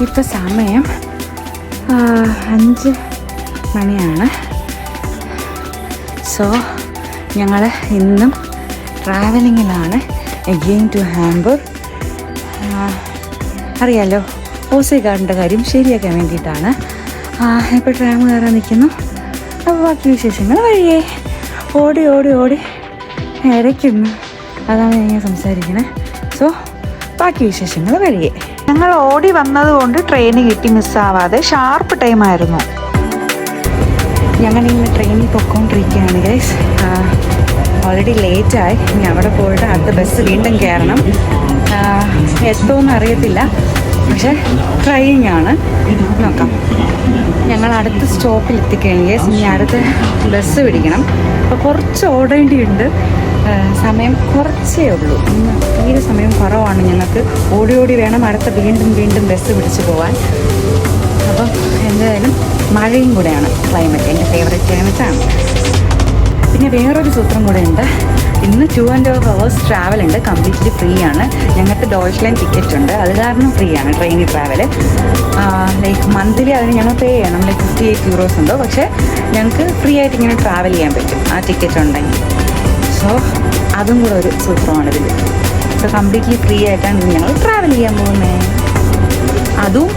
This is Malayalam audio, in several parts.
ഇപ്പോൾ സമയം 5 മണിയാണ്. സോ ഞങ്ങൾ ഇന്നും ട്രാവലിങ്ങിലാണ് എഗെയിൻ ടു ഹാംബൂർഗ്. അറിയാലോ, ഓസി കാർഡിൻ്റെ കാര്യം ശരിയാക്കാൻ വേണ്ടിയിട്ടാണ്. ഇപ്പോൾ ട്രാം കയറാൻ നിൽക്കുന്നു. അപ്പോൾ ബാക്കി വിശേഷങ്ങൾ വഴിയേ ഓടി ഓടി ഓടി ഇരയ്ക്കുന്നു. അതാണ് ഞാൻ സംസാരിക്കണേ. സോ ബാക്കി വിശേഷങ്ങൾ വഴിയേ. ഞങ്ങൾ ഓടി വന്നതുകൊണ്ട് ട്രെയിൻ കിട്ടി, മിസ്സാവാതെ. ഷാർപ്പ് ടൈമായിരുന്നു. ഞങ്ങളിങ്ങനെ ട്രെയിനിൽ പൊയ്ക്കൊണ്ടിരിക്കുകയാണ് ഗൈസ്. ഓൾറെഡി ലേറ്റായി. ഇനി അവിടെ പോയിട്ട് അടുത്ത ബസ് വീണ്ടും കയറണം. എത്തുമെന്ന് അറിയത്തില്ല, പക്ഷേ ട്രെയിനിങ് ആണ്. നോക്കാം. ഞങ്ങൾ അടുത്ത സ്റ്റോപ്പിൽ എത്തിക്കഴിഞ്ഞ് ഗൈസ് ഇനി അടുത്ത ബസ് പിടിക്കണം. അപ്പോൾ കുറച്ച് ഓടേണ്ടിയുണ്ട്. സമയം കുറച്ചേ ഉള്ളൂ. ഇന്ന് തീരെ സമയം കുറവാണ്. ഞങ്ങൾക്ക് ഓടി ഓടി വേണം അടുത്ത വീണ്ടും ബസ് പിടിച്ച് പോകാൻ. അപ്പം എന്തായാലും മഴയും കൂടെയാണ് ക്ലൈമറ്റ്. എൻ്റെ ഫേവറേറ്റ് ക്ലൈമറ്റാണ്. പിന്നെ വേറൊരു സൂത്രം കൂടെ ഉണ്ട്. ഇന്ന് 2.5 hours ട്രാവൽ ഉണ്ട്. കംപ്ലീറ്റ്ലി ഫ്രീ ആണ്. ഞങ്ങൾക്ക് ഡോയ്ച്ച്ലാൻഡ് ടിക്കറ്റ് ഉണ്ട്. അത് കാരണം ഫ്രീ ആണ് ട്രെയിനിൽ ട്രാവൽ. ലൈക്ക് മന്ത്ലി അതിന് ഞങ്ങൾ പേ ചെയ്യണം. ലൈക്ക് 58 euros ഉണ്ടോ. പക്ഷേ ഞങ്ങൾക്ക് ഫ്രീ ആയിട്ട് ഇങ്ങനെ ട്രാവൽ ചെയ്യാൻ പറ്റും ആ ടിക്കറ്റ് ഉണ്ടെങ്കിൽ. സോ അതും കൂടെ ഒരു സൂത്രമാണ് ഇതിൽ. സോ കംപ്ലീറ്റ്ലി ഫ്രീ ആയിട്ടാണ് ഞങ്ങൾ ട്രാവൽ ചെയ്യാൻ പോകുന്നത്. അതും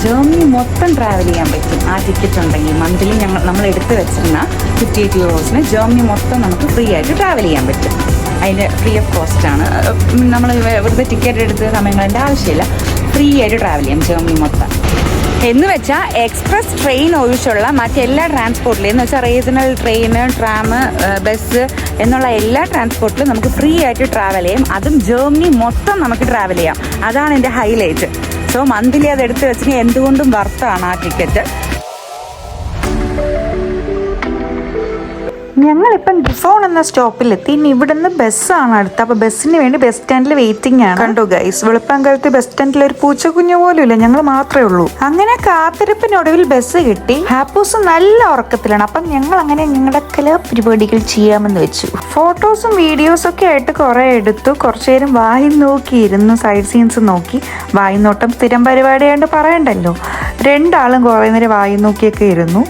ജർമ്മനി മൊത്തം ട്രാവൽ ചെയ്യാൻ പറ്റും ആ ടിക്കറ്റ് ഉണ്ടെങ്കിൽ. മന്ത്ലി നമ്മൾ എടുത്ത് വെച്ചിരുന്ന 58 euros ജർമ്മനി മൊത്തം നമുക്ക് ഫ്രീ ആയിട്ട് ട്രാവൽ ചെയ്യാൻ പറ്റും. അതിൻ്റെ ഫ്രീ ഓഫ് കോസ്റ്റാണ്. നമ്മൾ വെറുതെ ടിക്കറ്റ് എടുത്ത് സമയങ്ങളുടെ ആവശ്യമില്ല. ഫ്രീ ആയിട്ട് ട്രാവൽ ചെയ്യാം ജർമ്മനി മൊത്തം. എന്ന് വെച്ചാൽ എക്സ്പ്രസ് ട്രെയിൻ ഒഴിച്ചുള്ള മറ്റെല്ലാ ട്രാൻസ്പോർട്ടിലും, എന്ന് വെച്ചാൽ റീജണൽ ട്രെയിൻ, ട്രാം, ബസ് എന്നുള്ള എല്ലാ ട്രാൻസ്പോർട്ടിലും നമുക്ക് ഫ്രീ ആയിട്ട് ട്രാവൽ ചെയ്യാം. അതും ജർമ്മനി മൊത്തം നമുക്ക് ട്രാവൽ ചെയ്യാം. അതാണ് എൻ്റെ ഹൈലൈറ്റ്. സോ മന്ത്ലി അത് എടുത്ത് വെച്ചാൽ എന്തുകൊണ്ടും വർത്താണ് ആ ടിക്കറ്റ്. ഞങ്ങളിപ്പം ഡിഫോൺ എന്ന സ്റ്റോപ്പിലെത്തി. ഇനി ഇവിടുന്ന് ബസ്സാണ് അടുത്ത്. അപ്പോൾ ബസ്സിന് വേണ്ടി ബസ് സ്റ്റാൻഡിൽ വെയിറ്റിംഗ് ആണ്. കണ്ടു ഗൈസ്, വെളുപ്പാങ്കാലത്ത് ബസ് സ്റ്റാൻഡിൽ ഒരു പൂച്ചക്കുഞ്ഞു പോലും ഇല്ല. ഞങ്ങൾ മാത്രമേ ഉള്ളൂ. അങ്ങനെ കാത്തിരിപ്പിനൊടുവിൽ ബസ് കിട്ടി. ഹാപ്പൂസ് നല്ല ഉറക്കത്തിലാണ്. അപ്പം ഞങ്ങൾ അങ്ങനെ ഞങ്ങളുടെ കലാപരിപാടികൾ ചെയ്യാമെന്ന് വെച്ചു. ഫോട്ടോസും വീഡിയോസും ഒക്കെ ആയിട്ട് കുറേ എടുത്തു. കുറച്ചു നേരം വായി നോക്കിയിരുന്നു. സൈഡ് സീൻസ് നോക്കി. വായി നോട്ടം സ്ഥിരം പരിപാടിയായിട്ട് പറയണ്ടല്ലോ. രണ്ടാളും കുറേ നേരം വായി നോക്കിയൊക്കെ ഇരുന്നു.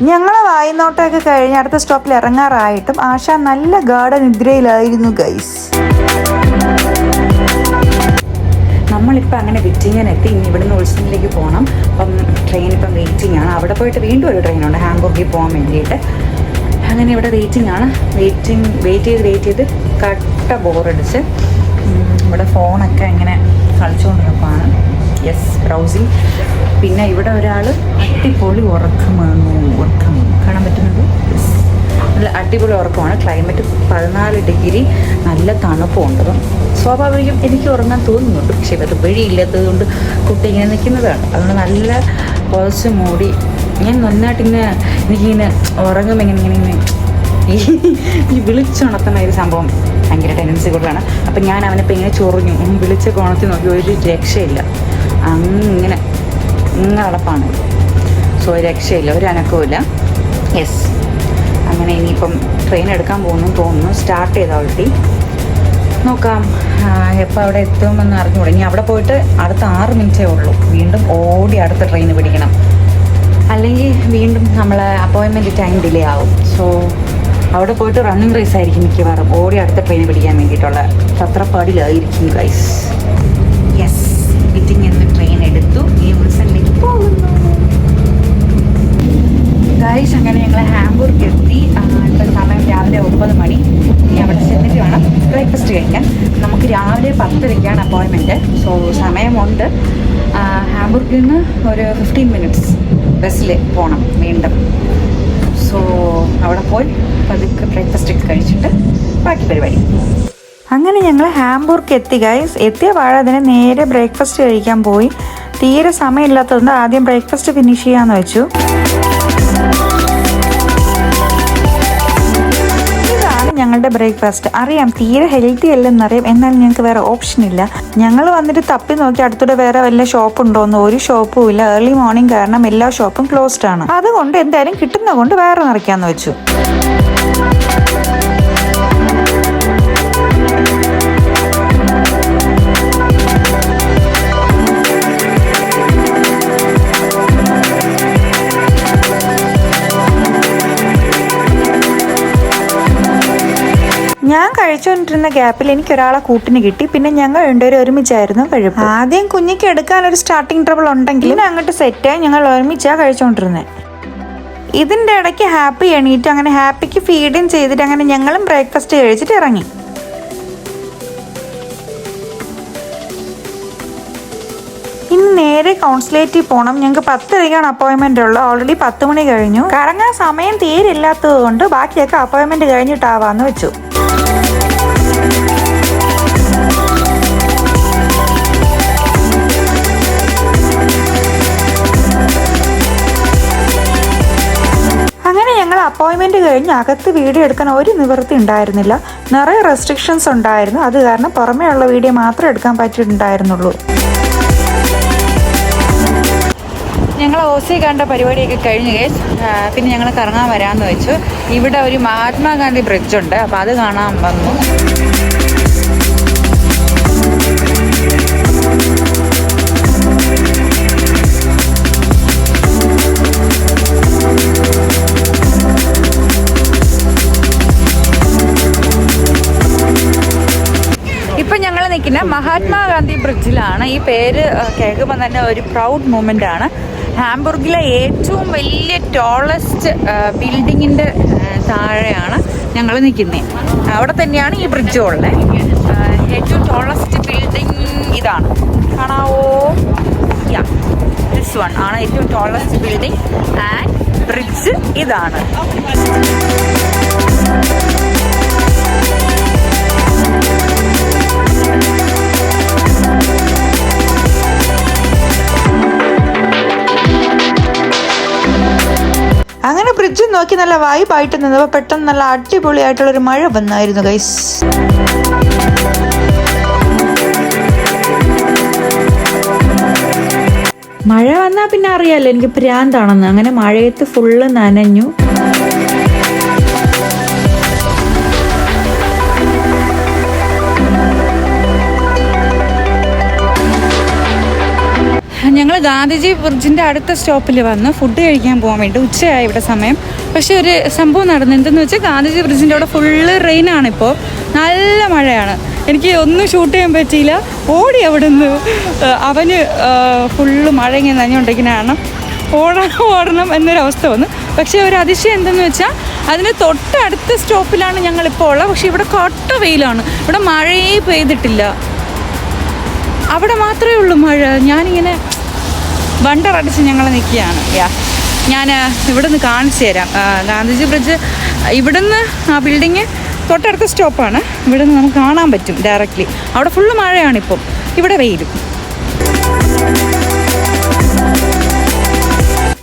ഞങ്ങളെ വായിനോട്ടമൊക്കെ കഴിഞ്ഞ് അടുത്ത സ്റ്റോപ്പിൽ ഇറങ്ങാറായിട്ടും ആശ നല്ല ഗാഢനിദ്രയിലായിരുന്നു ഗൈസ്. നമ്മളിപ്പോൾ അങ്ങനെ വിറ്റിങ്ങിനെത്തി. ഇനി ഇവിടുന്ന് ഉത്സവത്തിലേക്ക് പോകണം. അപ്പം ട്രെയിൻ ഇപ്പം വെയിറ്റിംഗ് ആണ്. അവിടെ പോയിട്ട് വീണ്ടും ഒരു ട്രെയിനുണ്ട് ഹാംബൂർഗിൽ പോകാൻ വേണ്ടിയിട്ട്. അങ്ങനെ ഇവിടെ വെയിറ്റിംഗ് ആണ്. വെയിറ്റ് ചെയ്ത് കട്ട ബോറടിച്ച് ഇവിടെ ഫോണൊക്കെ ഇങ്ങനെ കളിച്ചുകൊണ്ടിരിക്കുകയാണ്. Yes, browsing. പിന്നെ ഇവിടെ ഒരാൾ അടിപൊളി ഉറക്കം കാണാൻ പറ്റുന്നുണ്ട്. നല്ല അടിപൊളി ഉറക്കമാണ്. ക്ലൈമറ്റ് 14 ഡിഗ്രി, നല്ല തണുപ്പുണ്ട്. അപ്പം സ്വാഭാവികം എനിക്ക് ഉറങ്ങാൻ തോന്നുന്നുണ്ട്. പക്ഷേ വേറെ വഴിയില്ലാത്തത് കൊണ്ട് കുട്ടി ഇങ്ങനെ നിൽക്കുന്നതാണ്. അതുകൊണ്ട് നല്ല കുറച്ച് മൂടി ഞാൻ നന്നായിട്ടിങ്ങനെ എനിക്കിങ്ങനെ ഉറങ്ങുമ്പോൾ ഇങ്ങനെ ഈ വിളിച്ചുണർത്തുന്ന ഒരു സംഭവം ഭയങ്കര ടെൻഡൻസി കൂടുതലാണ്. അപ്പം ഞാൻ അവനിപ്പോൾ ഇങ്ങനെ ചൊറിഞ്ഞു വിളിച്ച് കോണത്തിൽ നോക്കി ഒരു രക്ഷയില്ല. അങ്ങനെ അടപ്പാണ്. സോ ഒരു രക്ഷയില്ല, ഒരു അനക്കവുമില്ല. യെസ്, അങ്ങനെ ഇനിയിപ്പം ട്രെയിൻ എടുക്കാൻ തോന്നുന്നു. സ്റ്റാർട്ട് ചെയ്ത് ഓൾറെഡി. നോക്കാം എപ്പോൾ അവിടെ എത്തുമെന്ന് അറിഞ്ഞുകൂടെ. ഇനി അവിടെ പോയിട്ട് അടുത്ത 6 മിനിറ്റേ ഉള്ളൂ. വീണ്ടും ഓടി അടുത്ത ട്രെയിൻ പിടിക്കണം. അല്ലെങ്കിൽ വീണ്ടും നമ്മൾ അപ്പോയിൻമെൻറ്റ് ടൈം ഡിലേ ആവും. സോ അവിടെ പോയിട്ട് റണ്ണിങ് റേസ് ആയിരിക്കും മിക്കവാറും. ഓടി അടുത്ത ട്രെയിൻ പിടിക്കാൻ വേണ്ടിയിട്ടുള്ള തത്രപ്പാടിലായിരിക്കും ഗൈസ്. യെസ്, വിറ്റിംഗ് എന്ന ട്രെയിൻ എടുത്തു. ഈ ഉത്സവത്തിലേക്ക് പോകുന്നു ഗൈസ്. അങ്ങനെ ഞങ്ങൾ ഹാംബൂർഗ് എത്തി. ഇപ്പോൾ സമയം രാവിലെ 9 മണി. ഇനി അവിടെ ചെന്നിട്ട് വേണം ബ്രേക്ക്ഫാസ്റ്റ് കഴിക്കാൻ. നമുക്ക് രാവിലെ 10:30 അപ്പോയിൻമെൻറ്റ്. സോ സമയമുണ്ട്. ഹാംബൂർഗിൽ നിന്ന് ഒരു 15 മിനിറ്റ്സ് ബസ്സിൽ പോകണം വീണ്ടും. സോ അവിടെ പോയി പതുക്കെ ബ്രേക്ക്ഫാസ്റ്റ് ഒക്കെ കഴിച്ചിട്ട് ബാക്കി പരിപാടി. അങ്ങനെ ഞങ്ങൾ ഹാംബൂർഗ് എത്തി ഗൈസ്. എത്തിയ പാടെ അതിന് നേരെ ബ്രേക്ക്ഫാസ്റ്റ് കഴിക്കാൻ പോയി. തീരെ സമയമില്ലാത്തതുകൊണ്ട് ആദ്യം ബ്രേക്ക്ഫാസ്റ്റ് ഫിനിഷ് ചെയ്യാമെന്ന് വെച്ചു. ഇതാണ് ഞങ്ങളുടെ ബ്രേക്ക്ഫാസ്റ്റ്. അറിയാം തീരെ ഹെൽത്തി അല്ലെന്നറിയാം, എന്നാൽ ഞങ്ങൾക്ക് വേറെ ഓപ്ഷൻ ഇല്ല. ഞങ്ങൾ വന്നിട്ട് തപ്പി നോക്കി അടുത്തൂടെ വേറെ വല്ല ഷോപ്പ് ഉണ്ടോയെന്ന്. ഒരു ഷോപ്പും ഇല്ല. ഏർലി മോർണിംഗ് കാരണം എല്ലാ ഷോപ്പും ക്ലോസ്ഡ് ആണ്. അതുകൊണ്ട് എന്തായാലും കിട്ടുന്ന കൊണ്ട് വേറെ നിറയ്ക്കാമെന്ന് വെച്ചു. കഴിച്ചുകൊണ്ടിരുന്ന ഗ്യാപ്പിൽ എനിക്ക് ഒരാളെ കൂട്ടിന് കിട്ടി. പിന്നെ ഞങ്ങൾ രണ്ടുപേരും ഒരുമിച്ചായിരുന്നു കഴിപ്പ്. ആദ്യം കുഞ്ഞിക്ക് എടുക്കാനൊരു സ്റ്റാർട്ടിങ് ട്രബിൾ ഉണ്ടെങ്കിലും അങ്ങോട്ട് സെറ്റായി ഞങ്ങൾ ഒരുമിച്ചാണ് കഴിച്ചുകൊണ്ടിരുന്നത്. ഇതിൻ്റെ ഇടയ്ക്ക് ഹാപ്പി എണീറ്റ് അങ്ങനെ ഹാപ്പിക്ക് ഫീഡിങ് ചെയ്തിട്ട് അങ്ങനെ ഞങ്ങളും ബ്രേക്ക്ഫാസ്റ്റ് കഴിച്ചിട്ട് ഇറങ്ങി. ഇന്ന് നേരെ കൗൺസിലേറ്റിൽ പോകണം. ഞങ്ങൾക്ക് 10:30 അപ്പോയിൻമെൻ്റ് ഉള്ളത്. ഓൾറെഡി 10 മണി കഴിഞ്ഞു. കറങ്ങാൻ സമയം തീരെ ഇല്ലാത്തത് കൊണ്ട് ബാക്കിയൊക്കെ അപ്പോയിൻമെൻറ്റ് കഴിഞ്ഞിട്ടാവാന്ന് വെച്ചു. അങ്ങനെ ഞങ്ങൾ അപ്പോയിൻമെൻറ്റ് കഴിഞ്ഞ് അകത്ത് വീഡിയോ എടുക്കാൻ ഒരു നിവൃത്തി ഉണ്ടായിരുന്നില്ല. നിറയെ റെസ്ട്രിക്ഷൻസ് ഉണ്ടായിരുന്നു. അത് കാരണം പുറമേ ഉള്ള വീഡിയോ മാത്രമേ എടുക്കാൻ പറ്റിയിട്ടുണ്ടായിരുന്നുള്ളൂ. ഞങ്ങൾ ഓസി കണ്ട പരിപാടിയൊക്കെ കഴിഞ്ഞ് കേസ് പിന്നെ ഞങ്ങൾ കറങ്ങാൻ വരാമെന്ന് വെച്ചു. ഇവിടെ ഒരു മഹാത്മാഗാന്ധി ബ്രിഡ്ജുണ്ട്, അപ്പോൾ അത് കാണാൻ വന്നു. ഇപ്പം ഞങ്ങൾ നിൽക്കുന്ന മഹാത്മാഗാന്ധി ബ്രിഡ്ജിലാണ്. ഈ പേര് കേൾക്കുമ്പോൾ തന്നെ ഒരു പ്രൗഡ് മൂമെൻ്റ് ആണ്. ഹാംബുർഗിലെ ഏറ്റവും വലിയ ടോളസ്റ്റ് ബിൽഡിങ്ങിൻ്റെ താഴെയാണ് ഞങ്ങൾ നിൽക്കുന്നത്. അവിടെ തന്നെയാണ് ഈ ബ്രിഡ്ജും ഉള്ളത്. ഏറ്റവും ടോളസ്റ്റ് ബിൽഡിങ് ഇതാണ്, കാണാവോ? ദിസ് വൺ ആണ് ഏറ്റവും ടോളസ്റ്റ് ബിൽഡിങ് ആൻഡ് ബ്രിഡ്ജ് ഇതാണ്. അങ്ങനെ ബ്രിഡ്ജ് നോക്കി നല്ല വൈബായിട്ട് നിന്നപ്പോൾ പെട്ടെന്ന് നല്ല അടിപൊളിയായിട്ടുള്ളൊരു മഴ വന്നായിരുന്നു ഗൈസ്. മഴ വന്നാൽ പിന്നെ അറിയാമല്ലോ എനിക്ക് പ്രാന്താണെന്ന്. അങ്ങനെ മഴയത്ത് ഫുള്ള് നനഞ്ഞു. ഞങ്ങൾ ഗാന്ധിജി ബ്രിഡ്ജിൻ്റെ അടുത്ത സ്റ്റോപ്പിൽ വന്ന് ഫുഡ് കഴിക്കാൻ പോകാൻ വേണ്ടി. ഉച്ചയായി ഇവിടെ സമയം. പക്ഷേ ഒരു സംഭവം നടന്നു. എന്തെന്ന് വെച്ചാൽ ഗാന്ധിജി ബ്രിഡ്ജിൻ്റെ അവിടെ ഫുള്ള് റെയിനാണിപ്പോൾ. നല്ല മഴയാണ്. എനിക്ക് ഒന്നും ഷൂട്ട് ചെയ്യാൻ പറ്റിയില്ല. ഓടി അവിടെ നിന്ന്. അവന് ഫുള്ള് മഴ ഇങ്ങനെ നനഞ്ഞുകൊണ്ടിരിക്കുന്നതാണ്. ഓടണം എന്നൊരവസ്ഥ വന്നു. പക്ഷേ ഒരു അതിശയം എന്തെന്ന് വെച്ചാൽ അതിന് തൊട്ടടുത്ത സ്റ്റോപ്പിലാണ് ഞങ്ങളിപ്പോൾ ഉള്ളത്. പക്ഷേ ഇവിടെ കട്ട വെയിലാണ്. ഇവിടെ മഴയേ പെയ്തിട്ടില്ല. അവിടെ മാത്രമേ ഉള്ളൂ മഴ. ഞാനിങ്ങനെ വണ്ടറടിച്ച് ഞങ്ങൾ നിൽക്കുകയാണ്. ഞാൻ ഇവിടെ നിന്ന് കാണിച്ചു തരാം. ഗാന്ധിജി ബ്രിഡ്ജ് ഇവിടുന്ന് ആ ബിൽഡിങ് തൊട്ടടുത്ത സ്റ്റോപ്പാണ്. ഇവിടെ നിന്ന് നമുക്ക് കാണാൻ പറ്റും ഡയറക്റ്റ്ലി. അവിടെ ഫുള്ള് മഴയാണിപ്പം. ഇവിടെ വെയിലും.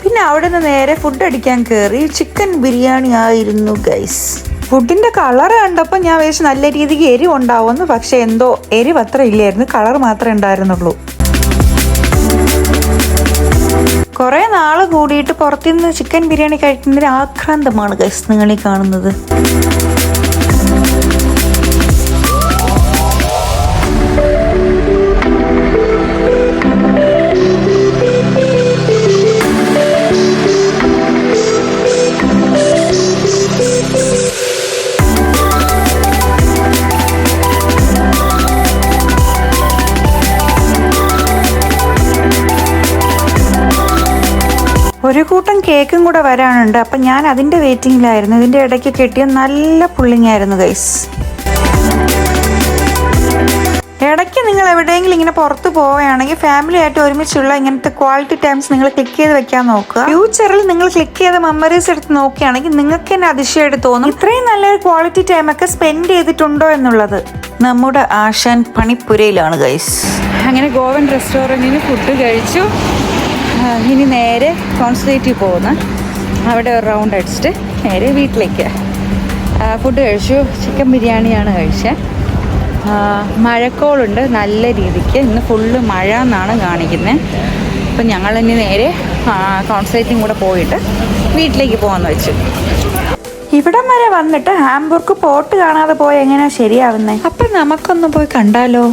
പിന്നെ അവിടെ നിന്ന് നേരെ ഫുഡ് അടിക്കാൻ കയറി. ചിക്കൻ ബിരിയാണി ആയിരുന്നു ഗൈസ്. ഫുഡിൻ്റെ കളർ കണ്ടപ്പോൾ ഞാൻ വിചാരിച്ചു നല്ല രീതിക്ക് എരിവ് ഉണ്ടാവുമെന്ന്. പക്ഷെ എന്തോ എരിവ് അത്ര ഇല്ലായിരുന്നു. കളർ മാത്രമേ ഉണ്ടായിരുന്നുള്ളൂ. കുറേ നാൾ കൂടിയിട്ട് പുറത്തുനിന്ന് ചിക്കൻ ബിരിയാണി കഴിക്കുന്നതിന് ആക്രാന്തമാണ് ഗൈസ് നിങ്ങളീ കാണുന്നത്. ഒരു കൂട്ടം കേക്കും കൂടെ വരാനുണ്ട്. അപ്പം ഞാൻ അതിൻ്റെ വെയിറ്റിങ്ങിലായിരുന്നു. ഇതിൻ്റെ ഇടയ്ക്ക് കിട്ടിയ നല്ല പുള്ളിങ് ആയിരുന്നു ഗൈസ്. ഇടയ്ക്ക് നിങ്ങൾ എവിടെയെങ്കിലും ഇങ്ങനെ പുറത്ത് പോവുകയാണെങ്കിൽ ഫാമിലി ആയിട്ട് ഒരുമിച്ചുള്ള ഇങ്ങനത്തെ ക്വാളിറ്റി ടൈംസ് നിങ്ങൾ ക്ലിക്ക് ചെയ്ത് വെക്കാൻ നോക്കുക. ഫ്യൂച്ചറിൽ നിങ്ങൾ ക്ലിക്ക് ചെയ്ത മെമ്മറീസ് എടുത്ത് നോക്കുകയാണെങ്കിൽ നിങ്ങൾക്ക് തന്നെ അതിശയമായിട്ട് തോന്നും ഇത്രയും നല്ലൊരു ക്വാളിറ്റി ടൈമൊക്കെ സ്പെൻഡ് ചെയ്തിട്ടുണ്ടോ എന്നുള്ളത്. നമ്മുടെ ആശാൻ പണിപ്പുരയിലാണ് ഗൈസ്. അങ്ങനെ ഗോവൻ റെസ്റ്റോറൻറ്റിന് ഫുഡ് കഴിച്ചു. ഇനി നേരെ കോൺസുലേറ്റിൽ പോകുന്നു. അവിടെ ഒരു റൗണ്ട് അടിച്ചിട്ട് നേരെ വീട്ടിലേക്ക്. ഫുഡ് കഴിച്ചു. ചിക്കൻ ബിരിയാണിയാണ് കഴിച്ചത്. മഴക്കോളുണ്ട് നല്ല രീതിക്ക്. ഇന്ന് ഫുള്ള് മഴ എന്നാണ് കാണിക്കുന്നത്. അപ്പം ഞങ്ങളിനി നേരെ കോൺസുലേറ്റും കൂടെ പോയിട്ട് വീട്ടിലേക്ക് പോകാമെന്ന് വെച്ചു. ഇവിടം വരെ വന്നിട്ട് ഹാംബുർഗ് പോർട്ട് കാണാതെ പോയി എങ്ങനെയാണ് ശരിയാവുന്നത്? അപ്പം നമുക്കൊന്ന് പോയി കണ്ടാലോ?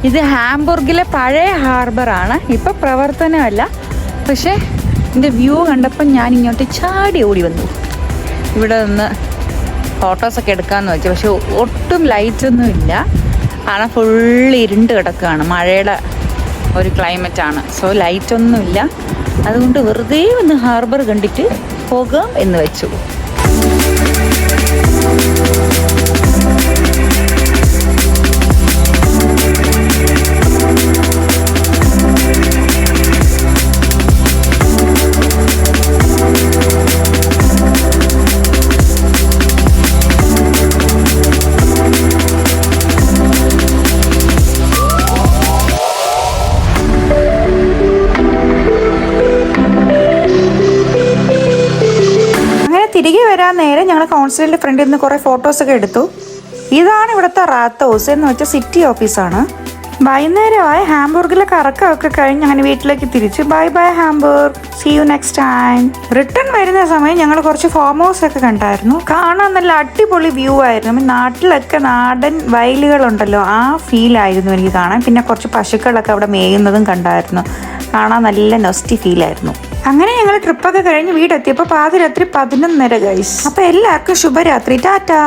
ഇത് ഹാംബുർഗിലെ പഴയ ഹാർബറാണ്, ഇപ്പം പ്രവർത്തനമല്ല. പക്ഷേ ഇതിൻ്റെ വ്യൂ കണ്ടപ്പം ഞാൻ ഇങ്ങോട്ട് ചാടി ഓടി വന്നു. ഇവിടെ നിന്ന് ഫോട്ടോസൊക്കെ എടുക്കാമെന്ന് വെച്ചു. പക്ഷെ ഒട്ടും ലൈറ്റൊന്നും ഇല്ല, കാരണം ഫുള്ള് ഇരുണ്ട് കിടക്കുകയാണ്. മഴയുടെ ഒരു ക്ലൈമറ്റാണ്. സോ ലൈറ്റൊന്നുമില്ല. അതുകൊണ്ട് വെറുതെ ഒന്ന് ഹാർബർ കണ്ടിട്ട് പോകാം എന്ന് വെച്ചു. തിരികെ വരാൻ നേരം ഞങ്ങൾ കൗൺസിലിൻ്റെ ഫ്രണ്ടിൽ നിന്ന് കുറേ ഫോട്ടോസൊക്കെ എടുത്തു. ഇതാണ് ഇവിടുത്തെ റാത്ത് ഹൗസ് എന്ന് വെച്ചാൽ സിറ്റി ഓഫീസാണ്. വൈകുന്നേരമായി ഹാംബുർഗിലെ കറക്കമൊക്കെ കഴിഞ്ഞ് അങ്ങനെ വീട്ടിലേക്ക് തിരിച്ചു. Bye bye Hamburg, see you next time. Return വരുന്ന സമയം ഞങ്ങൾ കുറച്ച് ഫാം ഹൗസ് ഒക്കെ കണ്ടായിരുന്നു. കാണാൻ നല്ല അടിപൊളി വ്യൂ ആയിരുന്നു. നാട്ടിലൊക്കെ നാടൻ വയലുകളുണ്ടല്ലോ, ആ ഫീൽ ആയിരുന്നു എനിക്ക് കാണാൻ. പിന്നെ കുറച്ച് പശുക്കളൊക്കെ അവിടെ മേയുന്നതും കണ്ടായിരുന്നു. കാണാൻ നല്ല നൊസ്റ്റി ഫീലായിരുന്നു. അങ്ങനെ ഞങ്ങൾ ട്രിപ്പൊക്കെ കഴിഞ്ഞ് വീടെത്തിയപ്പോൾ പാതിരാത്രി 11:30 ഗൈസ്. അപ്പോൾ എല്ലാവർക്കും ശുഭരാത്രി, ടാറ്റാ.